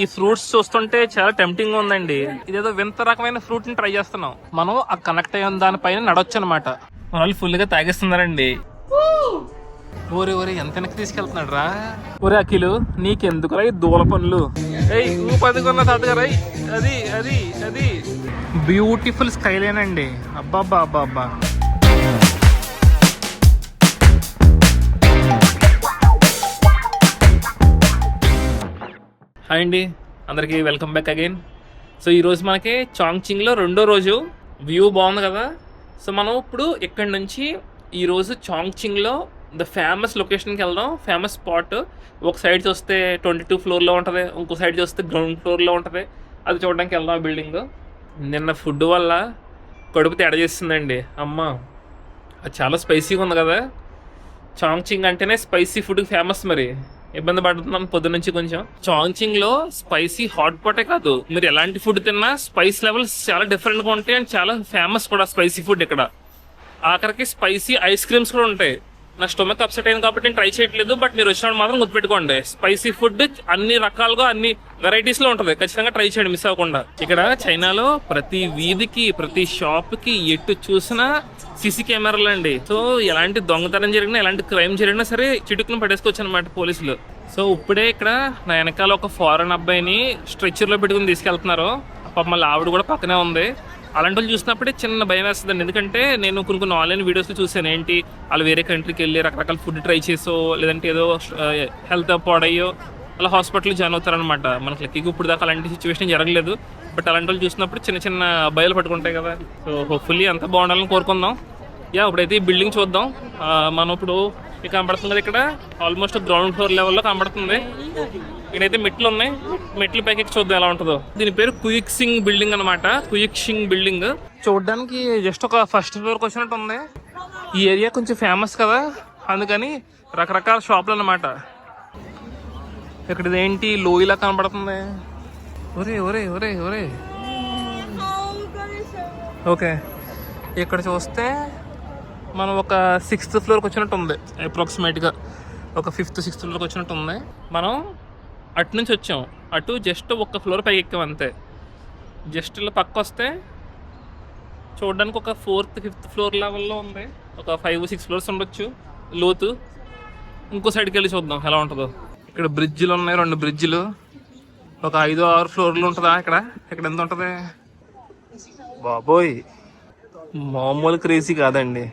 ఈ ఫ్రూట్స్ చూస్తుంటే చాలా టెంప్టింగ్ గా ఉందండి. ఇదేదో వింత రకమైన ఫ్రూట్ ని ట్రై చేస్తున్నాం. మనం ఆ కనెక్ట్ అయ్యిన దానిపైన నడవచ్చు అనమాట. మన వాళ్ళు ఫుల్ గా తాగేస్తున్నారండి. ఓరే ఓరే ఎంత వెనక్కి తీసుకెళ్తున్నాడు రా. ఒరే అఖిలు నీకెందుకురా ఈ దూల పనులు. పదుకున్న తాతగారు అది అది అది బ్యూటిఫుల్ స్కైలైన్ అండి. అబ్బా అబ్బా అబ్బా అబ్బా. హాయ్ అండి, అందరికీ వెల్కమ్ బ్యాక్ అగైన్. సో ఈరోజు మనకి చాంగ్చింగ్లో రెండో రోజు. వ్యూ బాగుంది కదా. సో మనం ఇప్పుడు ఇక్కడి నుంచి ఈరోజు చాంగ్చింగ్లో ద ఫేమస్ లొకేషన్కి వెళ్దాం. ఫేమస్ స్పాట్ ఒక సైడ్ చూస్తే 22 ఫ్లోర్లో ఉంటుంది, ఇంకో సైడ్ చూస్తే గ్రౌండ్ ఫ్లోర్లో ఉంటుంది. అది చూడడానికి వెళ్దాం. బిల్డింగ్ నిన్న ఫుడ్ వల్ల కడుపు తేడా చేస్తుందండి. అమ్మ అది చాలా స్పైసీగా ఉంది కదా. చాంగ్చింగ్ అంటేనే స్పైసీ ఫుడ్కి ఫేమస్. మరి ఇబ్బంది పడుతున్నాను పొద్దు నుంచి కొంచెం. చాంగ్చింగ్ లో స్పైసీ హాట్ పాటే కాదు, మీరు ఎలాంటి ఫుడ్ తిన్నా స్పైస్ లెవెల్స్ చాలా డిఫరెంట్ గా ఉంటాయి. అండ్ చాలా ఫేమస్ కూడా స్పైసీ ఫుడ్ ఇక్కడ. ఆఖరికి స్పైసీ ఐస్ క్రీమ్స్ కూడా ఉంటాయి. నా స్టొమక్ అప్సెట్ అయింది కాబట్టి నేను ట్రై చేయట్లేదు. బట్ మీరు వచ్చినప్పుడు మాత్రం గుర్తుపెట్టుకోండి, స్పైసీ ఫుడ్ అన్ని రకాలుగా అన్ని వెరైటీస్ లో ఉంటుంది. ఖచ్చితంగా ట్రై చేయండి, మిస్ అవ్వకుండా. ఇక్కడ చైనాలో ప్రతి వీధికి ప్రతి షాప్ కి ఎటు చూసినా సీసీ కెమెరాలు అండి. సో ఎలాంటి దొంగతనం జరిగినా ఎలాంటి క్రైమ్ జరిగినా సరే చిటుకుని పట్టేసుకోవచ్చు అనమాట పోలీసులు. సో ఇప్పుడే ఇక్కడ నా వెనకాల ఒక ఫారెన్ అబ్బాయిని స్ట్రెచ్చర్ లో పెట్టుకుని తీసుకెళ్తున్నారు. పాపం మళ్ళీ ఆవిడ కూడా పక్కనే ఉంది. అలాంటి వాళ్ళు చూసినప్పుడే చిన్న భయం వేస్తుందండి. ఎందుకంటే నేను కొన్ని ఆన్లైన్ వీడియోస్లో చూసాను. ఏంటి వాళ్ళు వేరే కంట్రీకి వెళ్ళి రకరకాల ఫుడ్ ట్రై చేసో లేదంటే ఏదో హెల్త్ పాడయ్యో అలా హాస్పిటల్ జాయిన్ అవుతారనమాట. మనకి లక్కీగా ఇప్పుడు దాకా అలాంటి సిచ్యువేషన్ జరగలేదు. బట్ అలాంటి వాళ్ళు చూసినప్పుడు చిన్న చిన్న భయాలు పట్టుకుంటాయి కదా. సో హోప్ఫుల్లీ అంతా బాగుండాలని కోరుకుందాం. ఇప్పుడైతే ఈ బిల్డింగ్ చూద్దాం. మనం ఇప్పుడు ఇక కనబడుతుంది కదా, ఇక్కడ ఆల్మోస్ట్ గ్రౌండ్ ఫ్లోర్ లెవెల్లో కనబడుతుంది. ఇక్కడైతే మెట్లు ఉన్నాయి. మెట్లు పైకి చూద్దాం ఎలా ఉంటుందో. దీని పేరు కుయిక్సింగ్ బిల్డింగ్ అనమాట. కుయిక్సింగ్ బిల్డింగ్ చూడడానికి జస్ట్ ఒక ఫస్ట్ ఫ్లోర్కి వచ్చినట్టు ఉంది. ఈ ఏరియా కొంచెం ఫేమస్ కదా, అందుకని రకరకాల షాపులు అనమాట. ఇక్కడ ఏంటి లోయలా కనబడుతుంది. ఒరే ఒరే ఒరే ఒరే ఓకే, ఇక్కడ చూస్తే మనం ఒక 6th ఫ్లోర్కి వచ్చినట్టు ఉంది. అప్రాక్సిమేట్గా ఒక 5th 6th ఫ్లోర్కి వచ్చినట్టు ఉంది. మనం అటు నుంచి వచ్చాం, అటు జస్ట్ ఒక ఫ్లోర్ పైకి ఎక్కాం అంతే. జస్ట్ ఇలా పక్క వస్తే చూడడానికి ఒక 4th 5th ఫ్లోర్ లెవెల్లో ఉంది. ఒక 5-6 ఫ్లోర్స్ ఉండొచ్చు లోతు. ఇంకో సైడ్కి వెళ్ళి చూద్దాం ఎలా ఉంటుందో. ఇక్కడ బ్రిడ్జిలు ఉన్నాయి, 2 బ్రిడ్జిలు. ఒక 5-6 ఫ్లోర్లు ఉంటుందా ఇక్కడ. ఇక్కడ ఎంత ఉంటుంది బాబోయ్, మామూలు క్రేజీ కాదండి.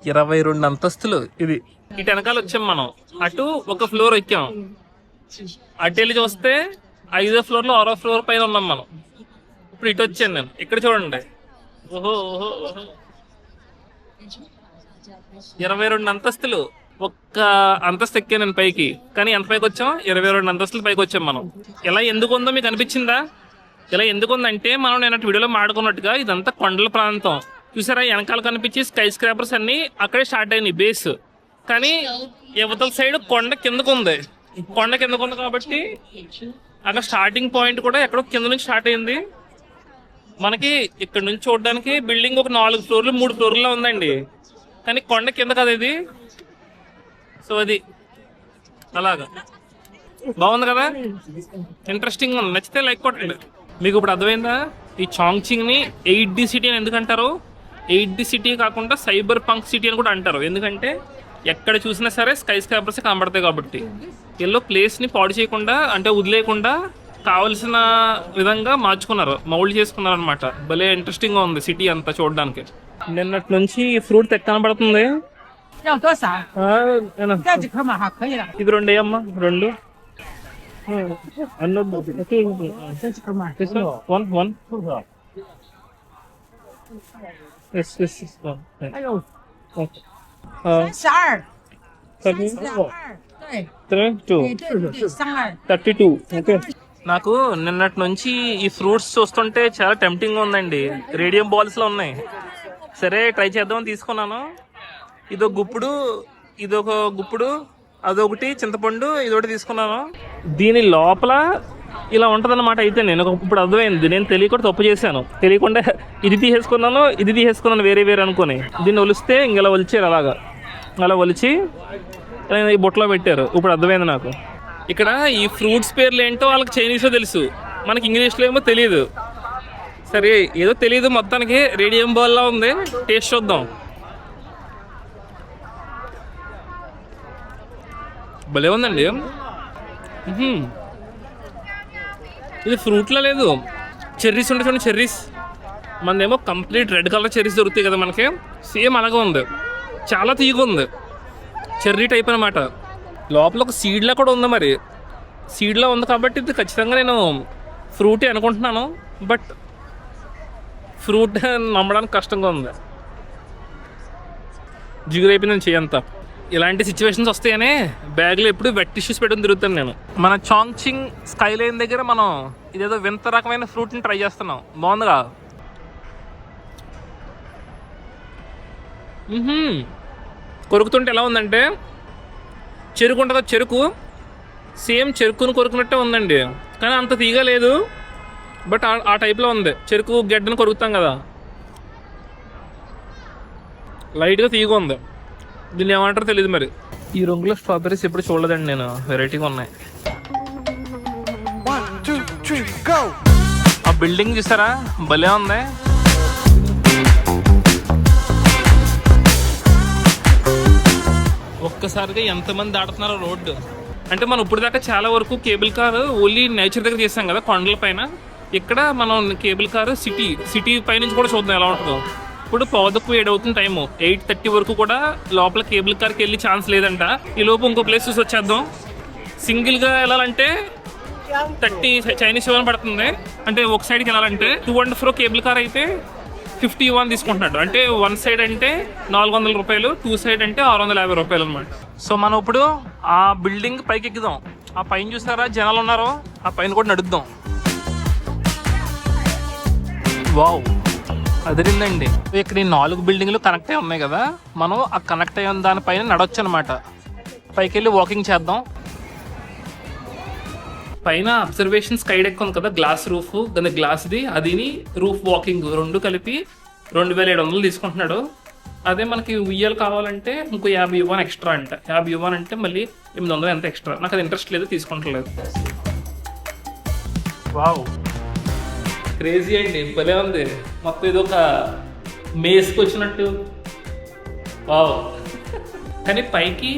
22 అంతస్తులు ఇది. ఇటు వెనకాల వచ్చాం మనం. అటు ఒక ఫ్లోర్ ఎక్కాం. అటు వెళ్ళి చూస్తే 5వ ఫ్లోర్లో 6వ ఫ్లోర్ పైన ఉన్నాం మనం. ఇప్పుడు ఇటు వచ్చాను నేను. ఇక్కడ చూడండి, ఓహో ఓహో ఓహో 22 అంతస్తులు. ఒక్క అంతస్తు ఎక్కాను నేను పైకి. కానీ ఎంత పైకి వచ్చాం? 22 అంతస్తులు పైకి వచ్చాం మనం. ఇలా ఎందుకు ఉందో మీకు అనిపించిందా? ఇలా ఎందుకు ఉందంటే మనం నేను వీడియోలో మాడుకున్నట్టుగా ఇదంతా కొండల ప్రాంతం. చూసారా, వెనకాల కనిపించి స్కై స్క్రాపర్స్ అన్ని అక్కడే స్టార్ట్ అయినాయి బేస్. కానీ యువతల సైడ్ కొండ కిందకు ఉంది. కొండ కిందకు ఉంది కాబట్టి అక్కడ స్టార్టింగ్ పాయింట్ కూడా ఎక్కడో కింద నుంచి స్టార్ట్ అయింది. మనకి ఇక్కడ నుంచి చూడడానికి బిల్డింగ్ ఒక 4 ఫ్లోర్లు 3 ఫ్లోర్లో ఉందండి. కానీ కొండ కింద కదా ఇది. సో అది అలాగా బాగుంది కదా, ఇంట్రెస్టింగ్ ఉంది. నచ్చితే లైక్ కొట్టండి. మీకు ఇప్పుడు అర్థమైందా ఈ చాంగ్చింగ్ని 8D సిటీ అని ఎందుకు అంటారు? 8D సిటీ కాకుండా సైబర్ పంక్ సిటీ అని కూడా అంటారు. ఎందుకంటే ఎక్కడ చూసినా సరే స్కై స్క్రాపర్స్ కనబడతాయి కాబట్టి. వీళ్ళు ప్లేస్ని పాడు చేయకుండా, అంటే వదిలేయకుండా కావలసిన విధంగా మార్చుకున్నారు, మౌల్డ్ చేసుకున్నారు అనమాట. భలే ఇంట్రెస్టింగ్గా ఉంది సిటీ అంతా చూడడానికి. నిన్నటి నుంచి ఫ్రూట్ కనబడుతుంది. ఇది 2 అమ్మా, 2 నాకు నిన్నటి నుంచి ఈ ఫ్రూట్స్ చూస్తుంటే చాలా టెంప్టింగ్ ఉందండి. రేడియం బాల్స్ లో ఉన్నాయి. సరే ట్రై చేద్దామని తీసుకున్నాను. ఇదొక గుప్పుడు, ఇదొక గుప్పుడు, అదొకటి చింతపండు, ఇదొకటి తీసుకున్నాను. దీని లోపల ఇలా ఉంటదన్నమాట. అయితే నేను ఇప్పుడు అర్థమైంది, నేను తెలియకుండా తప్పు చేశాను. తెలియకుండా ఇది తీసేసుకున్నాను వేరే వేరే అనుకుని. దీన్ని ఒలిస్తే ఇంకెలా ఒలిచారు, అలాగా అలా ఒలిచి ఈ బుట్టలో పెట్టారు. ఇప్పుడు అర్థమైంది నాకు. ఇక్కడ ఈ ఫ్రూట్స్ పేర్లు ఏంటో వాళ్ళకి చైనీస్లో తెలుసు, మనకి ఇంగ్లీష్లో ఏమో తెలియదు. సరే ఏదో తెలియదు, మొత్తానికి రేడియం బాల్లా ఉంది, టేస్ట్ చూద్దాం. భలే ఉందండి. ఇది ఫ్రూట్లో లేదు, చెర్రీస్ ఉంటాయి చూడండి, చెర్రీస్. మనదేమో కంప్లీట్ రెడ్ కలర్ చెర్రీస్ దొరుకుతాయి కదా మనకి, సేమ్ అలాగే ఉంది, చాలా తీగ ఉంది, చెర్రీ టైప్ అనమాట. లోపల ఒక సీడ్లా కూడా ఉంది, మరి సీడ్లా ఉంది కాబట్టి ఇది ఖచ్చితంగా నేను ఫ్రూటే అనుకుంటున్నాను, బట్ ఫ్రూట్ నమ్మడానికి కష్టంగా ఉంది. జిగురు అయిపోయిందని చెయ్యంతా. ఇలాంటి సిచ్యువేషన్స్ వస్తాయనే బ్యాగ్లో ఎప్పుడు వెట్ టిష్యూస్ పెట్టుకుని తిరుగుతాను నేను. మన చాంగ్చింగ్ స్కై లైన్ దగ్గర మనం ఇదేదో వింత రకమైన ఫ్రూట్ని ట్రై చేస్తున్నాం. బాగుందిగా. కొరుకుతుంటే ఎలా ఉందంటే చెరుకు ఉంటుంది, చెరుకు సేమ్ చెరుకును కొరుకున్నట్టే ఉందండి, కానీ అంత తీగ లేదు, బట్ ఆ టైప్లో ఉంది. చెరుకు గడ్డను కొరుకుతాం కదా, లైట్గా తీగ ఉంది. దీన్ని ఏమంటారో తెలియదు మరి. ఈ రంగులో స్ట్రాబెర్రీస్ ఎప్పుడు చూడలేదండి నేను, వెరైటీగా ఉన్నాయి. ఆ బిల్డింగ్ చూసారా, భలే ఉంది. ఒక్కసారిగా ఎంతమంది దాటుతున్నారో రోడ్డు. అంటే మనం ఇప్పుడు దాకా చాలా వరకు కేబుల్ కారు ఓన్లీ నేచర్ దగ్గర చేసాం కదా, కొండల పైన. ఇక్కడ మనం కేబుల్ కారు సిటీ పైనుంచి కూడా చూద్దాం ఎలా ఉంటుందో. ఇప్పుడు 7:15 అవుతుంది టైము, 8:30 వరకు కూడా లోపల కేబుల్ కార్కి వెళ్ళి ఛాన్స్ లేదంట. ఈ లోపు ఇంకో ప్లేస్ చూసి వచ్చేద్దాం. సింగిల్గా వెళ్ళాలంటే 30 చైనీస్ యువాన్ పడుతుంది, అంటే ఒక సైడ్కి వెళ్ళాలంటే. 2 and 4 కేబుల్ కార్ అయితే 50 యువాన్ తీసుకుంటున్నాడు, అంటే 1 సైడ్ అంటే 400 రూపాయలు, 2 సైడ్ అంటే 650 రూపాయలు అనమాట. సో మనం ఇప్పుడు ఆ బిల్డింగ్ పైకి ఎక్కుదాం. ఆ పైన చూసారా జనాలు ఉన్నారో, ఆ పైన కూడా నడుద్దాం. వావ్, అదిరిందండి. ఇక్కడ ఈ 4 బిల్డింగ్లు కనెక్ట్ అయి ఉన్నాయి కదా, మనం ఆ కనెక్ట్ అయ్యి ఉన్న దానిపైన నడవచ్చు అనమాట. పైకి వెళ్ళి వాకింగ్ చేద్దాం. పైన అబ్జర్వేషన్ స్కై డెక్ ఉంది కదా, గ్లాస్ రూఫ్, దాని గ్లాస్ది అదిని రూఫ్ వాకింగ్ రెండు కలిపి 2700 తీసుకుంటున్నాడు. అదే మనకి ఉయ్యాలు కావాలంటే ఇంకో 50 యువాన్ ఎక్స్ట్రా అంట. 50 యువాన్ అంటే మళ్ళీ 800 ఎంత ఎక్స్ట్రా. నాకు అది ఇంట్రెస్ట్ లేదు, తీసుకుంటలేదు. వావ్, క్రేజీ అండి, భలే ఉంది. మొత్తం ఇది ఒక మేస్కి వచ్చినట్టు. వావ్. కానీ పైకి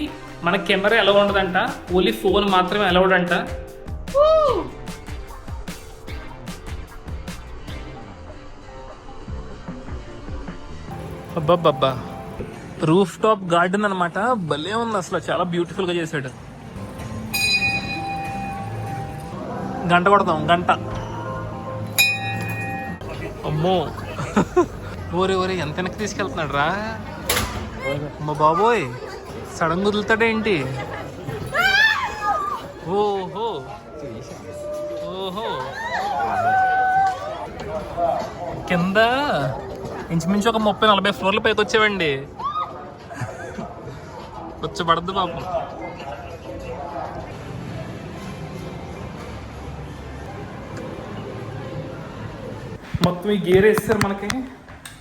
మన కెమెరా ఎలా ఉండదంట, ఓన్లీ ఫోన్ మాత్రమే అలౌడ్ అంట. అబ్బాబ్బా, రూఫ్ టాప్ గార్డెన్ అనమాట, భలే ఉంది అసలు, చాలా బ్యూటిఫుల్గా చేశాడు. గంట కొడతాం, గంట. అమ్మో, ఓరే ఎంత వెనక్కి తీసుకెళ్తున్నాడు రా. అమ్మ బాబోయ్, సడన్ కుదులుతాడేంటి. ఓహో ఓహో, కింద ఇంచుమించు ఒక 30-40 ఫ్లోర్ల పైకి వచ్చేవండి. వచ్చి పడద్దు పాపం. మొత్తం ఈ గేర్ వేస్తారు మనకి,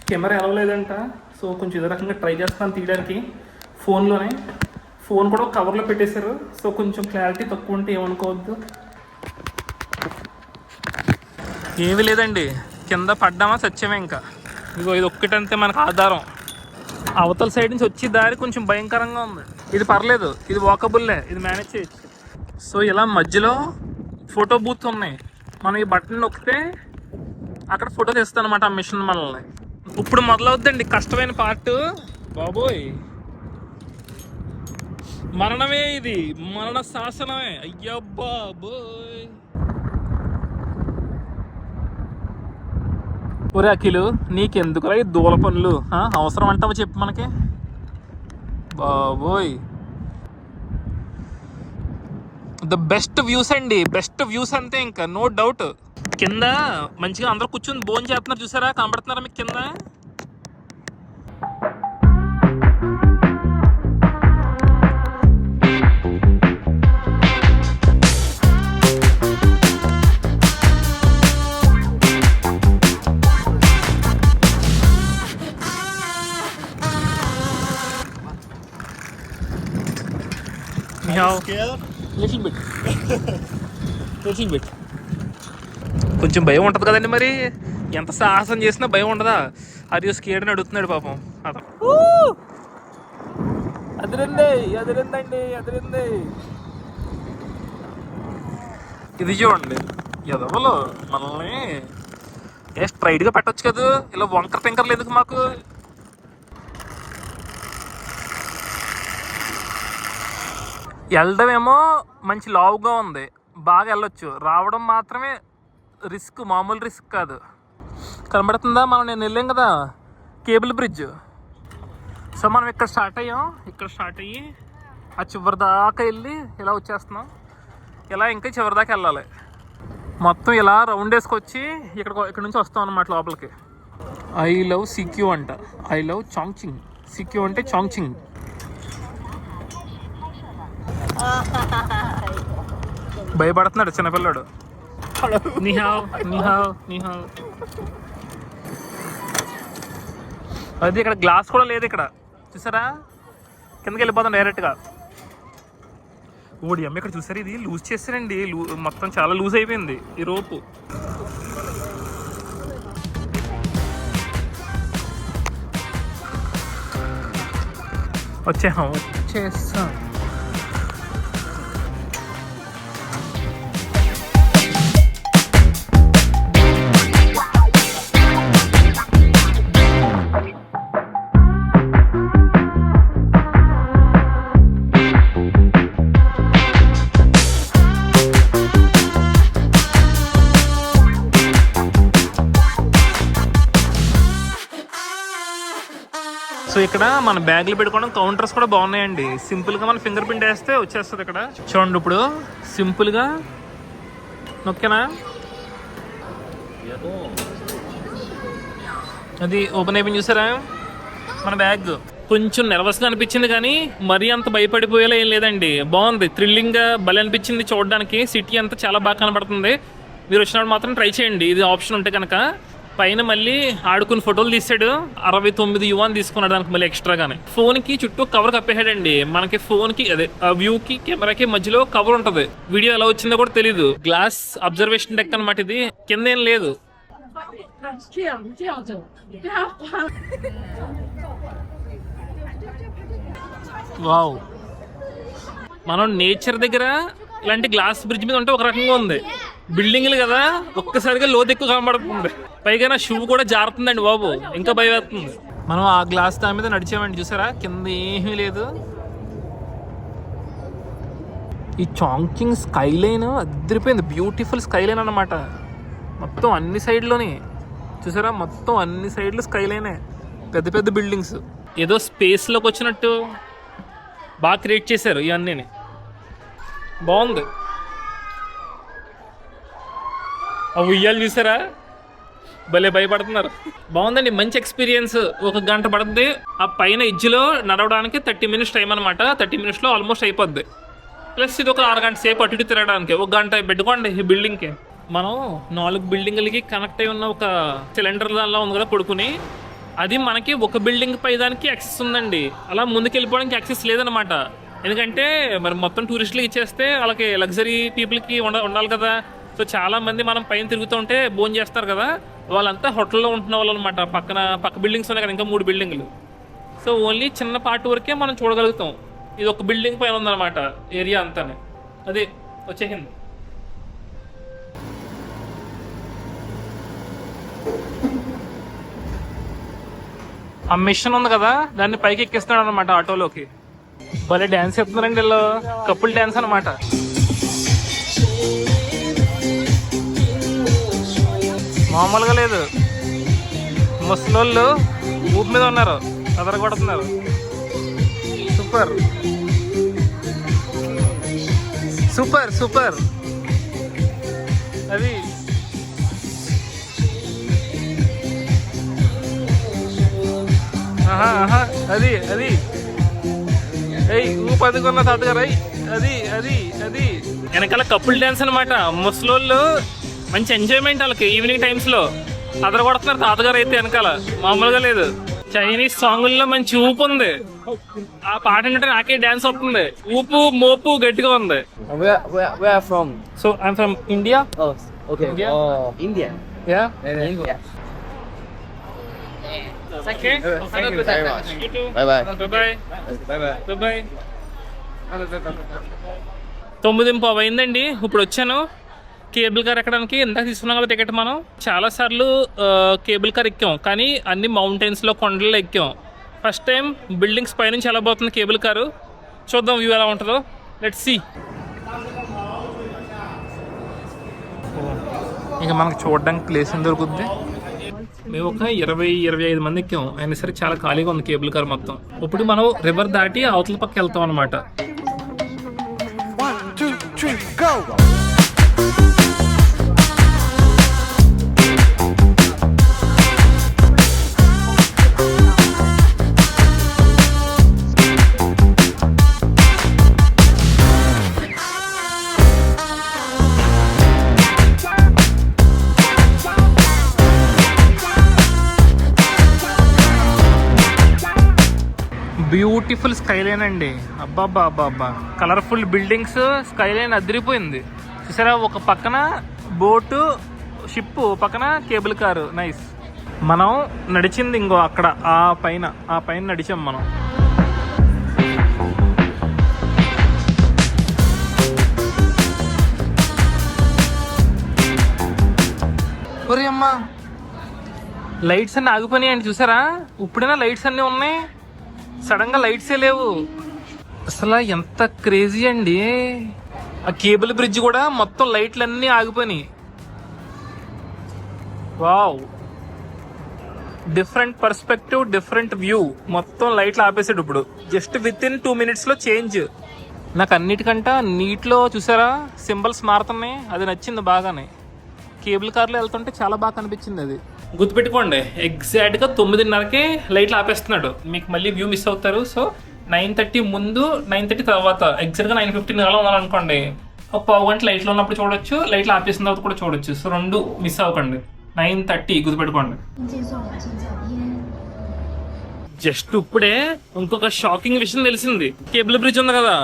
కెమెరా ఎలవలేదంట. సో కొంచెం ఇదే రకంగా ట్రై చేస్తాను తీయడానికి ఫోన్లోనే. ఫోన్ కూడా కవర్లో పెట్టేశారు, సో కొంచెం క్లారిటీ తక్కువ ఉంటే ఏమనుకోవద్దు. ఏమీ లేదండి, కింద పడ్డామా సత్యమే. ఇంకా ఇగో ఇది ఒక్కటంతే మనకు ఆధారం. అవతల సైడ్ నుంచి వచ్చే దారి కొంచెం భయంకరంగా ఉంది. ఇది పర్లేదు, ఇది వాకబుల్లే, ఇది మేనేజ్ చేయొచ్చు. సో ఇలా మధ్యలో ఫోటో బూత్ ఉన్నాయి. మనం ఈ బటన్ నొక్కితే అక్కడ ఫోటో తీస్తాను అనమాట ఆ మిషన్ మనల్ని. ఇప్పుడు మొదలవుద్దండి కష్టమైన పార్ట్. బాబోయ్, మరణమే, ఇది మరణ శాసనమే. అయ్యా బాబోయ్. ఒరే అఖిలు, నీకెందుకురా ఈ దూల పనులు, అవసరం అంటావా చెప్పు మనకి. బాబోయ్, ద బెస్ట్ వ్యూస్ అండి, బెస్ట్ వ్యూస్ అంతే, ఇంకా నో డౌట్. కింద మంచిగా అందరూ కూర్చొని భోజనం చేస్తున్నారు చూసారా, కనబడుతున్నారా మీకు కింద. లిటిల్ బిట్ కొంచెం భయం ఉంటుంది కదండి మరి. ఎంత సాహసం చేసినా భయం ఉండదా? అది స్కేడ్ అడుగుతున్నాడు పాపం. అదిరింది. ఇది చూడండి, ఎదవలు మనల్ని స్ట్రైట్గా పెట్టచ్చు కదా, ఇలా వంకర టింకర్లు ఎందుకు మాకు? వెళ్ళడం ఏమో మంచి లావుగా ఉంది, బాగా వెళ్ళొచ్చు. రావడం మాత్రమే రిస్క్, మామూలు రిస్క్ కాదు. కనబడుతుందా? నేను వెళ్ళాం కదా కేబుల్ బ్రిడ్జ్. సో మనం ఇక్కడ స్టార్ట్ అయ్యి ఆ చివరి దాకా వెళ్ళి ఇలా వచ్చేస్తున్నాం. ఇలా ఇంకా చివరి దాకా వెళ్ళాలి. మొత్తం ఇలా రౌండ్ వేసుకొచ్చి ఇక్కడ నుంచి వస్తాం అన్నమాట లోపలికి. ఐ లవ్ సిక్యూ అంట, ఐ లవ్ చాంగ్చింగ్. సిక్యూ అంటే చాంగ్చింగ్. భయపడుతున్నాడు చిన్నపిల్లాడు. నిహావ్. అది ఇక్కడ గ్లాస్ కూడా లేదు ఇక్కడ, చూసారా? కిందకి వెళ్ళిపోతాం డైరెక్ట్గా. ఓడి అమ్మ, ఇక్కడ చూసారు, ఇది లూజ్ చేస్తారండి. మొత్తం చాలా లూజ్ అయిపోయింది ఈ రోపు. వచ్చేస్తాం. సో ఇక్కడ మన బ్యాగ్లు పెట్టుకోవడం కౌంటర్స్ కూడా బాగున్నాయండి. సింపుల్గా మన ఫింగర్ ప్రింట్ వేస్తే వచ్చేస్తుంది ఇక్కడ. చూడండి, ఇప్పుడు సింపుల్గా నొక్కేనా, అది ఓపెన్ అయిపోయింది. చూసారా మన బ్యాగ్? కొంచెం నర్వస్గా అనిపించింది కానీ మరీ అంత భయపడిపోయేలా ఏం లేదండి. బాగుంది, థ్రిల్లింగ్గా భలే అనిపించింది చూడడానికి. సిటీ అంతా చాలా బాగా కనబడుతుంది. మీరు వచ్చినప్పుడు మాత్రం ట్రై చేయండి, ఇది ఆప్షన్ ఉంటే కనుక. పైన మళ్ళీ ఆడుకుని ఫోటోలు తీసాడు. 69 యువాన్ తీసుకున్నాడు దానికి మళ్ళీ ఎక్స్ట్రాగానే. ఫోన్కి చుట్టూ కవర్ కప్పేసాడండి. మనకి ఫోన్కి అదే వ్యూకి కెమెరాకి మధ్యలో కవర్ ఉంటుంది. వీడియో ఎలా వచ్చిందో కూడా తెలీదు. గ్లాస్ అబ్జర్వేషన్ డెక్ అనమాట ఇది. కింద ఏం లేదు. వావ్, మనం నేచర్ దగ్గర ఇలాంటి గ్లాస్ బ్రిడ్జ్ మీద ఉంటే ఒక రకంగా ఉంది. బిల్డింగ్లు కదా, ఒక్కసారిగా లోతు ఎక్కువ కనబడుతుంది. పైగా నా షూ కూడా జారుతుందండి బాబు, ఇంకా భయం వేస్తుంది. మనం ఆ గ్లాస్ దాని మీద నడిచామండి, చూసారా? కింద ఏమీ లేదు. ఈ చాంగ్చింగ్ స్కై లైన్ అదిరిపోయింది, బ్యూటిఫుల్ స్కై లైన్ అనమాట. మొత్తం అన్ని సైడ్లోని చూసారా, మొత్తం అన్ని సైడ్లు స్కై లైనే, పెద్ద పెద్ద బిల్డింగ్స్. ఏదో స్పేస్లోకి వచ్చినట్టు బాగా క్రియేట్ చేశారు ఇవన్నీ. బాగుంది. ఆ ఉయ్యాలు చూసారా, భలే భయపడుతున్నారు. బాగుందండి, మంచి ఎక్స్పీరియన్స్. 1 గంట పడుతుంది. ఆ పైన ఎడ్జ్లో నడవడానికి 30 మినిట్స్ టైం అనమాట. 30 మినిట్స్లో ఆల్మోస్ట్ అయిపోద్ది. ప్లస్ ఇది ఒక 6 గంట సేపు అటు ఇటు తిరగడానికి. 1 గంట పెట్టుకోండి ఈ బిల్డింగ్కి. మనం 4 బిల్డింగ్లకి కనెక్ట్ అయి ఉన్న ఒక సిలిండర్ దానిలో ఉంది కదా పడుకుని, అది మనకి ఒక బిల్డింగ్ పై దానికి యాక్సెస్ ఉందండి. అలా ముందుకు వెళ్ళిపోవడానికి యాక్సెస్ లేదనమాట. ఎందుకంటే మరి మొత్తం టూరిస్టులకి ఇచ్చేస్తే వాళ్ళకి లగ్జరీ పీపుల్కి ఉండాలి కదా. సో చాలా మంది మనం పైన తిరుగుతూ ఉంటే భోజనం చేస్తారు కదా, వాళ్ళంతా హోటల్లో ఉంటున్న వాళ్ళు అనమాట. పక్క బిల్డింగ్స్ ఉన్నాయి కదా, ఇంకా 3 బిల్డింగ్లు. సో ఓన్లీ చిన్న పార్ట్ వరకే మనం చూడగలుగుతాం. ఇది ఒక బిల్డింగ్ పైన ఉందన్నమాట ఏరియా అంతానే. అదే వచ్చేసింది. ఆ మిషన్ ఉంది కదా, దాన్ని పైకి ఎక్కిస్తున్నాడు అనమాట ఆటోలోకి. భలే డ్యాన్స్ చేస్తున్నారండి వీళ్ళు, కపుల్ డ్యాన్స్ అనమాట. మామూలుగా లేదు, ముసలోళ్ళు ఊపి మీద ఉన్నారు, అదరగొడుతున్నారు. Super super super. అది అది అది ఊపదుకున్న తాతగారు. అది అది అది వెనకాల కపుల్ డ్యాన్స్ అనమాట. ముసలోళ్ళు మంచి ఎంజాయ్మెంట్ వాళ్ళకి ఈవినింగ్ టైమ్స్లో. అదరగొడుతున్నారు తాతగారు అయితే వెనకాల, మామూలుగా లేదు. చైనీస్ సాంగుల్లో మంచి ఊపు ఉంది. ఆ పాట అంటే నాకే డాన్స్ వస్తుంది. ఊపు మోపు గట్టిగా ఉంది. Where from? So I'm from India. Oh, okay. India? Oh, India. Yeah. India. Okay. Thank you very much. You too. Bye bye. Bye bye. Bye bye. Bye bye. 9:15 అయిందండి. ఇప్పుడు వచ్చాను కేబుల్ కార్ ఎక్కడానికి. ఇందాక తీసుకున్నాం కదా టికెట్. మనం చాలాసార్లు cable car ఎక్కాం, కానీ అన్ని మౌంటైన్స్లో కొండల్లో ఎక్కాం. ఫస్ట్ టైం బిల్డింగ్స్ పైనుంచి ఎలా పోతుంది కేబుల్ కారు. చూద్దాం వ్యూ ఎలా ఉంటుందో. Let's see. ఇంకా మనకు చూడడానికి ప్లేస్ ఏం దొరుకుద్ది. మేము ఒక 20-25 మంది ఎక్కాం. అయినా సరే చాలా ఖాళీగా ఉంది కేబుల్ కార్ మొత్తం. ఇప్పుడు మనం రివర్ దాటి అవతల పక్క వెళ్తాం అనమాట. 1, 2, 3, go! బ్యూటిఫుల్ స్కై లైన్ అండి. అబ్బాబ్బా అబ్బాబ్బా, కలర్ఫుల్ బిల్డింగ్స్, స్కై లైన్ అదిరిపోయింది. చూసారా, ఒక పక్కన బోటు షిప్, పక్కన కేబుల్ కారు. నైస్. మనం నడిచింది ఇంకో అక్కడ ఆ పైన నడిచాం మనం. ఒరే అమ్మా, లైట్స్ అన్నీ ఆగిపోయినాయండి. చూసారా, ఇప్పుడైనా లైట్స్ అన్నీ ఉన్నాయి. సడన్ గా లైట్సే లేవు. అసలు ఎంత క్రేజీ అండి. ఆ కేబుల్ బ్రిడ్జ్ కూడా మొత్తం లైట్లు అన్నీ ఆగిపోయినాయి. Wow, different perspective, different view. మొత్తం లైట్లు ఆపేసాడు ఇప్పుడు. జస్ట్ విత్ ఇన్ 2 minutes లో చేంజ్. నాకు అన్నిటికంటే నీటిలో చూసారా సింబల్స్ మారుతున్నాయి. అది నచ్చింది బాగానే. కేబుల్ కార్లో వెళ్తుంటే చాలా బాగా కనిపించింది అది. గుర్తుపెట్టుకోండి, ఎగ్జాక్ట్గా 9:30కే లైట్లు ఆపేస్తున్నాడు. మీకు మళ్ళీ వ్యూ మిస్ అవుతారు. సో 9:30 ముందు, 9:30 తర్వాత, ఎగ్జాక్ట్గా 9:15 అలా ఉన్నారనుకోండి, ఒక పావు గంట లైట్లు ఉన్నప్పుడు చూడొచ్చు, లైట్లు ఆపేసిన తర్వాత కూడా చూడొచ్చు. సో 2 మిస్ అవ్వకండి. 9:30 గుర్తుపెట్టుకోండి. జస్ట్ ఇప్పుడే ఇంకొక షాకింగ్ విషయం తెలిసింది. కేబుల్ బ్రిడ్జ్ ఉంది కదా,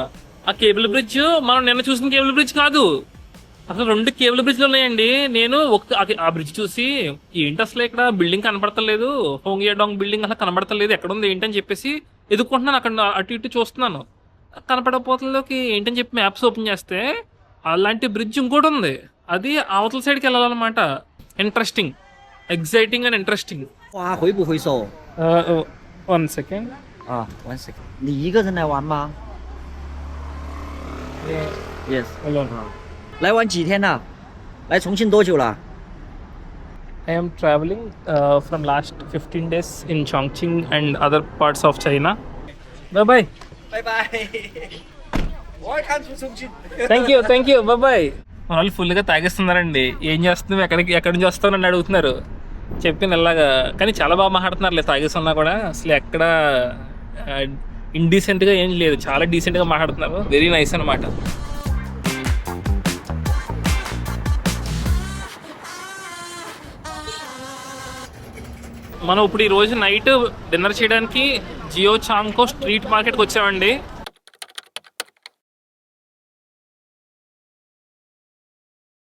ఆ కేబుల్ బ్రిడ్జ్ మనం నిన్న చూసిన కేబుల్ బ్రిడ్జ్ కాదు. అసలు 2 కేబుల్ బ్రిడ్జ్లు ఉన్నాయండి. నేను ఆ బ్రిడ్జ్ చూసి ఏంటి అసలు ఇక్కడ బిల్డింగ్ కనబడతలేదు, హోంగియాడాంగ్ బిల్డింగ్ అసలు కనబడతలేదు, ఎక్కడ ఉంది ఏంటని చెప్పేసి ఎదుర్కొంటున్నాను. అక్కడ అటు ఇటు చూస్తున్నాను, కనపడపోతలోకి ఏంటని చెప్పి మ్యాప్స్ ఓపెన్ చేస్తే అలాంటి బ్రిడ్జ్ ఇంకోటి ఉంది. అది అవతల సైడ్కి వెళ్ళాలన్నమాట. Interesting, exciting and interesting. 哇，回不回收？ 1 second.啊，1 second。你一个人来玩吗 ？Yes。来玩几天了？来重庆多久了？ I am traveling from last 15 days in Chongqing and other parts of China. Bye bye. Bye bye。Welcome thank you. Bye. మన వాళ్ళు ఫుల్గా తాగేస్తున్నారండి. ఏం చేస్తున్నావు, ఎక్కడి నుంచి వస్తావు అని అడుగుతున్నారు. చెప్పిన ఇలాగా, కానీ చాలా బాగా మాట్లాడుతున్నారు. తాగేస్తున్నా కూడా అసలు ఎక్కడ ఇండీసెంట్గా ఏం లేదు, చాలా డీసెంట్గా మాట్లాడుతున్నారు. వెరీ నైస్ అనమాట. మనం ఇప్పుడు ఈరోజు నైట్ డిన్నర్ చేయడానికి జియో చాంగ్కో స్ట్రీట్ మార్కెట్కి వచ్చామండి.